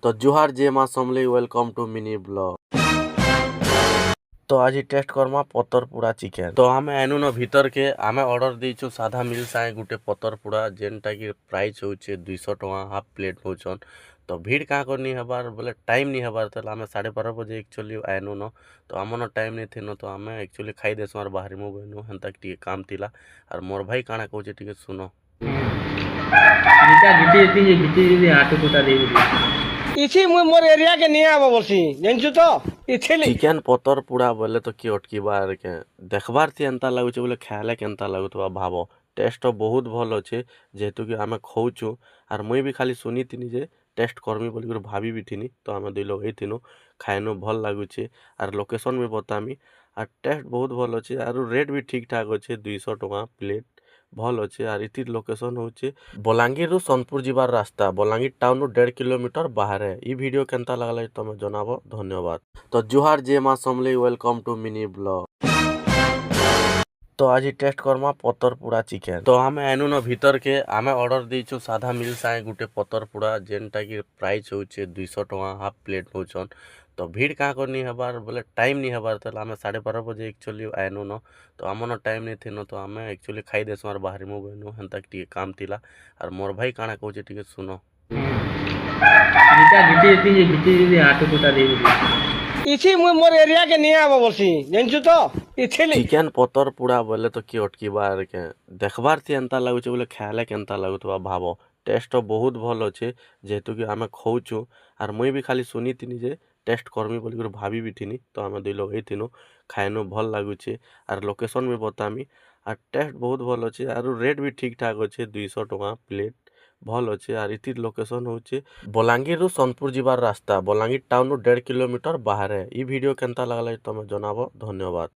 तो जुहार जे माँ समली welcome to mini blog. तो आज टेस्ट करमा पतर पुड़ा चिकेन। तो आम एनु न भीतर के आमे ऑर्डर देइछु साधा मिल साए गुटे पतर पुड़ा जेनटा की प्राइस होचे 200 टका हाफ प्लेट नौचन। तो भीड़ का करनी हबार बोले टाइम नहीं हबार तो आमे 12:30 बजे एक्चुअली आएनु न तो आमन टाइम नहीं थे न तो आमे एक्चुअली खाई देसु आर बाहरी मु गइनु हंता टिके काम तिला और मोर भाई काना कहूचे टिके सुनो। गीता घिची येती घिची येती आटो कोटा दे इसी मुई मोर एरिया के नहीं आबो बोलसी जानछु तो इथेली चिकेन पतर पुड़ा बोले तो कि अटकीबार के देखबार थी एंता लगुचे बोले खाइले केंता लगुतबा भाव टेस्ट तो बहुत भल अच्छे जेहेतु कि आमे खौचु आर मुई भी खाली सुनी थिनी जे टेस्ट करमी बोली भाभी भी थिनी तो आमे दुई लोग थिनु खाइनु भल लगुचे आर लोकेशन भी बतामी आर टेस्ट बहुत भल अच्छे आर रेट भी ठीक ठाक अच्छे 200 टका प्लेट भल अच्छे आर इति लोकेशन होचे बलांगीर सोनपुर जीवार रास्ता बलांगीर टाउन 1.5 किलोमीटर बाहर है। ई वीडियो केंता लगला तमे जनाबो धन्यवाद। तो जुहार जे माँ समली वेलकम टू मिनी ब्लॉग। तो आज टेस्ट करमा पतर पुड़ा चिकेन। तो आम एनु न भीतर के आमे ऑर्डर देइछु साधा मिल साए गुटे पतर पुड़ा जेनटा की प्राइस होचे 200 टका हाफ प्लेट नौचन। तो भीड़ का करनी हबार बोले टाइम नहीं हबार तो आमे 12:30 बजे एक्चुअली आएनु न तो आमन टाइम नहीं थे न तो आमे एक्चुअली खाई देसु आर बाहरी मु गइनु हंता टिके काम तिला और मोर भाई काना कहूचे टिके सुनो। गीता घिची येती आटो कोटा दे इसी मुई मोर एरिया के नहीं आबो बोलसी जानछु तो इथेली चिकेन पतर पुड़ा बोले तो कि अटकीबार के देखबार थी एंता लगुचे बोले खाइले केंता लगुतबा भाव टेस्ट तो बहुत भल अच्छे जेहेतु कि आमे खौचु आर मुई भी खाली सुनी थिनी जे टेस्ट करमी बोली भाभी भी थिनी तो आमे दुई लोग थिनु खाइनु भल लगुचे आर लोकेशन भी बतामी आर टेस्ट बहुत भल अच्छे आर रेट भी ठीक ठाक अच्छे 200 टका प्लेट भल अच्छे आर इति लोकेशन होचे बलांगीर सोनपुर जीवार रास्ता बलांगीर टाउन 1.5 किलोमीटर बाहर है। ई वीडियो केंता लगला तमे जनाबो धन्यवाद।